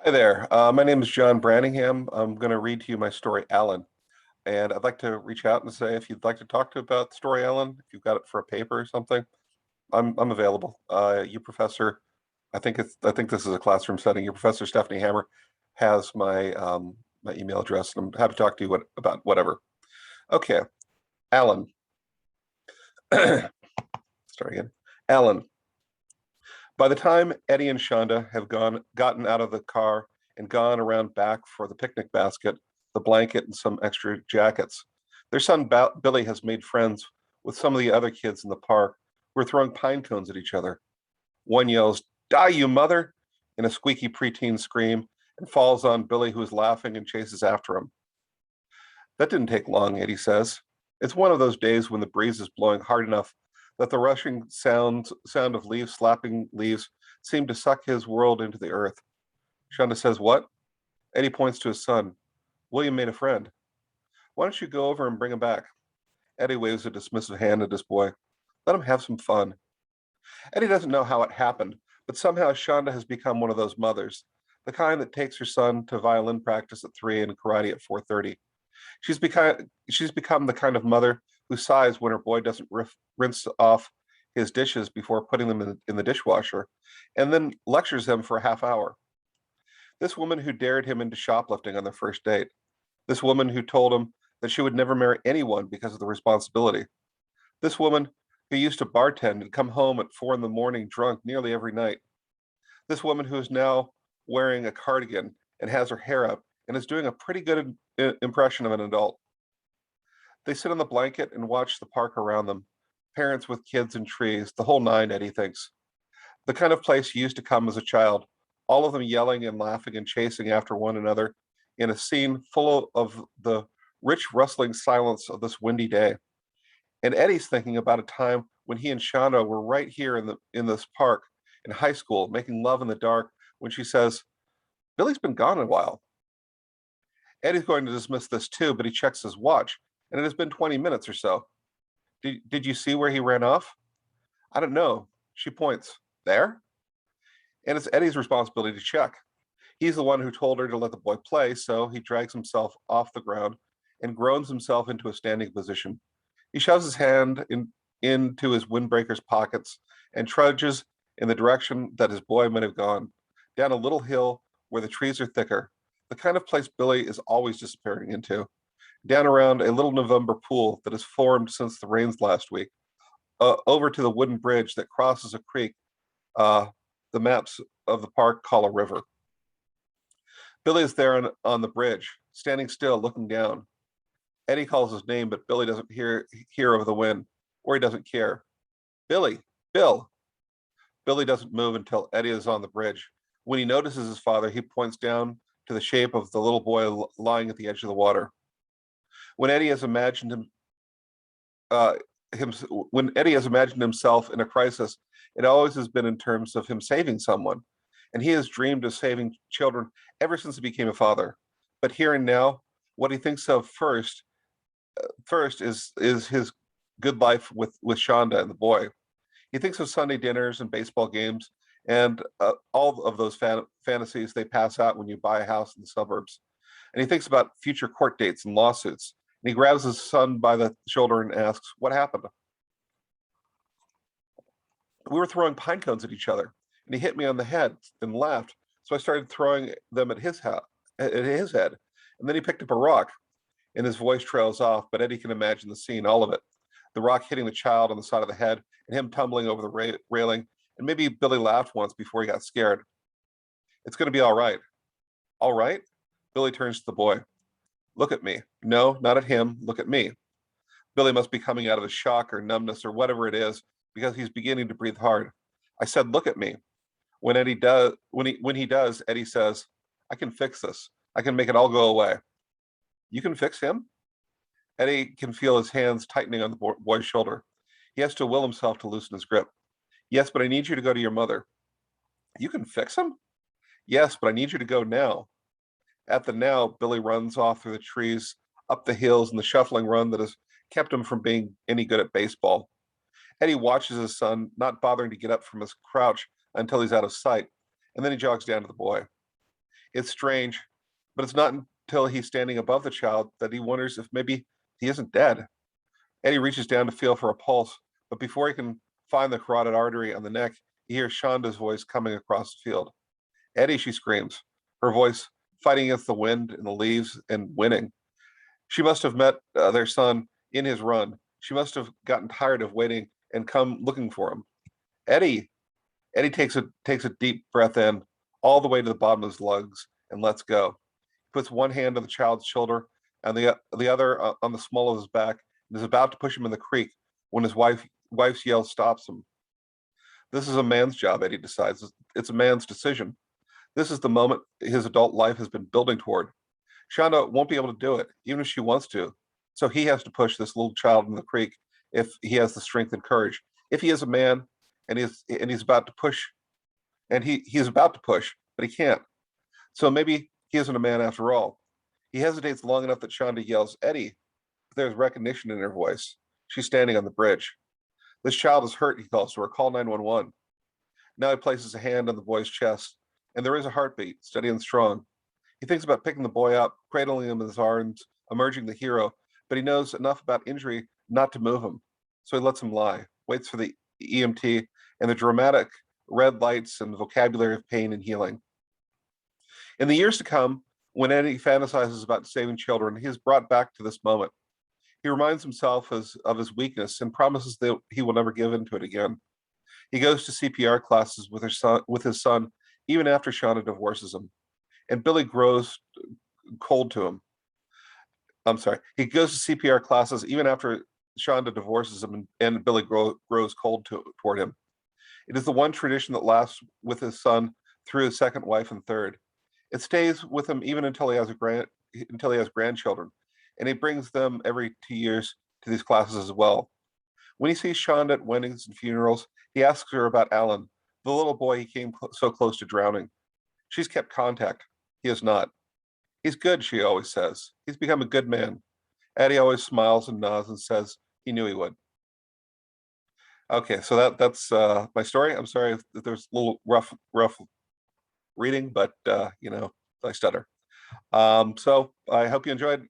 Hi there. My name is John Branningham. I'm going to read to you my story, Alan. And I'd like to reach out and say if you'd like to talk to about the story, Alan, if you've got it for a paper or something, I'm available. Your professor, I think this is a classroom setting. Your professor, Stephanie Hammer, has my email address, and I'm happy to talk to you about whatever. Okay, Alan. Start again. Alan. By the time Eddie and Shonda have gotten out of the car and gone around back for the picnic basket, the blanket, and some extra jackets, their son Billy has made friends with some of the other kids in the park who are throwing pine cones at each other. One yells, "Die, you mother!" in a squeaky preteen scream and falls on Billy, who is laughing and chases after him. That didn't take long, Eddie says. It's one of those days when the breeze is blowing hard enough that the rushing sound of leaves slapping leaves seemed to suck his world into the earth. Shonda says, "What?" Eddie points to his son. "William made a friend. Why don't you go over and bring him back?" Eddie waves a dismissive hand at his boy. "Let him have some fun." Eddie doesn't know how it happened, but somehow Shonda has become one of those mothers, the kind that takes her son to violin practice at 3 and karate at 4:30. She's become the kind of mother who sighs when her boy doesn't rinse off his dishes before putting them in the dishwasher, and then lectures him for a half hour. This woman who dared him into shoplifting on their first date. This woman who told him that she would never marry anyone because of the responsibility. This woman who used to bartend and come home at 4 in the morning drunk nearly every night. This woman who is now wearing a cardigan and has her hair up and is doing a pretty good impression of an adult. They sit on the blanket and watch the park around them. Parents with kids and trees, the whole nine, Eddie thinks. The kind of place he used to come as a child, all of them yelling and laughing and chasing after one another in a scene full of the rich rustling silence of this windy day. And Eddie's thinking about a time when he and Shana were right here in this park in high school, making love in the dark when she says, "Billy's been gone a while." Eddie's going to dismiss this too, but he checks his watch, and it has been 20 minutes or so. Did you see where he ran off? I don't know. She points. There? And it's Eddie's responsibility to check. He's the one who told her to let the boy play, so he drags himself off the ground and groans himself into a standing position. He shoves his hand into his windbreaker's pockets and trudges in the direction that his boy might have gone, down a little hill where the trees are thicker, the kind of place Billy is always disappearing into, down around a little November pool that has formed since the rains last week, over to the wooden bridge that crosses a creek uh, the maps of the park call a river. Billy is there on the bridge, standing still, looking down. Eddie calls his name, but Billy doesn't hear over the wind, or he doesn't care. "Billy, Bill." Billy doesn't move until Eddie is on the bridge. When he notices his father, he points down to the shape of the little boy lying at the edge of the water. When Eddie has imagined uh, him, when Eddie has imagined himself in a crisis, it always has been in terms of him saving someone, and he has dreamed of saving children ever since he became a father. But here and now, what he thinks of first is his good life with Shonda and the boy. He thinks of Sunday dinners and baseball games and all of those fantasies they pass out when you buy a house in the suburbs. And he thinks about future court dates and lawsuits. And he grabs his son by the shoulder and asks, "What happened?" "We were throwing pine cones at each other, and he hit me on the head and laughed. So I started throwing them at his head. And then he picked up a rock." And his voice trails off, but Eddie can imagine the scene, all of it. The rock hitting the child on the side of the head, and him tumbling over the railing, and maybe Billy laughed once before he got scared. "It's going to be all right." "All right?" Billy turns to the boy. "Look at me." "No, not at him. Look at me." Billy must be coming out of his shock or numbness or whatever it is, because he's beginning to breathe hard. "I said, look at me." When he does, Eddie says, "I can fix this. I can make it all go away." "You can fix him?" Eddie can feel his hands tightening on the boy's shoulder. He has to will himself to loosen his grip. "Yes, but I need you to go to your mother." "You can fix him?" "Yes, but I need you to go now." At the now, Billy runs off through the trees, up the hills in the shuffling run that has kept him from being any good at baseball. Eddie watches his son, not bothering to get up from his crouch until he's out of sight, and then he jogs down to the boy. It's strange, but it's not until he's standing above the child that he wonders if maybe he isn't dead. Eddie reaches down to feel for a pulse, but before he can find the carotid artery on the neck, he hears Shonda's voice coming across the field. Eddie, she screams, her voice fighting against the wind and the leaves and winning. She must have met their son in his run. She must have gotten tired of waiting and come looking for him. Eddie, Eddie takes a deep breath in, all the way to the bottom of his lungs, and lets go. He puts one hand on the child's shoulder and the other on the small of his back, and is about to push him in the creek when his wife's yell stops him. This is a man's job, Eddie decides. It's a man's decision. This is the moment his adult life has been building toward. Shonda won't be able to do it, even if she wants to. So he has to push this little child in the creek if he has the strength and courage. If he is a man and he's about to push, and he's about to push, but he can't. So maybe he isn't a man after all. He hesitates long enough that Shonda yells, Eddie, but there's recognition in her voice. She's standing on the bridge. This child is hurt, he calls to her. Call 911. Now he places a hand on the boy's chest, and there is a heartbeat, steady and strong. He thinks about picking the boy up, cradling him in his arms, emerging the hero, but he knows enough about injury not to move him. So he lets him lie, waits for the EMT and the dramatic red lights and vocabulary of pain and healing. In the years to come, when Eddie fantasizes about saving children, he is brought back to this moment. He reminds himself of his weakness and promises that he will never give in to it again. He goes to CPR classes with his son, even after Shonda divorces him. And Billy grows cold to him. I'm sorry. He goes to CPR classes even after Shonda divorces him, and Billy grows cold toward him. It is the one tradition that lasts with his son through his second wife and third. It stays with him even until he has grandchildren, and he brings them every 2 years to these classes as well. When he sees Shonda at weddings and funerals, he asks her about Alan, the little boy he came so close to drowning. She's kept contact. He has not. He's good, she always says. He's become a good man. Eddie always smiles and nods and says he knew he would. Okay, so that's my story. I'm sorry if there's a little rough reading, but I stutter. So I hope you enjoyed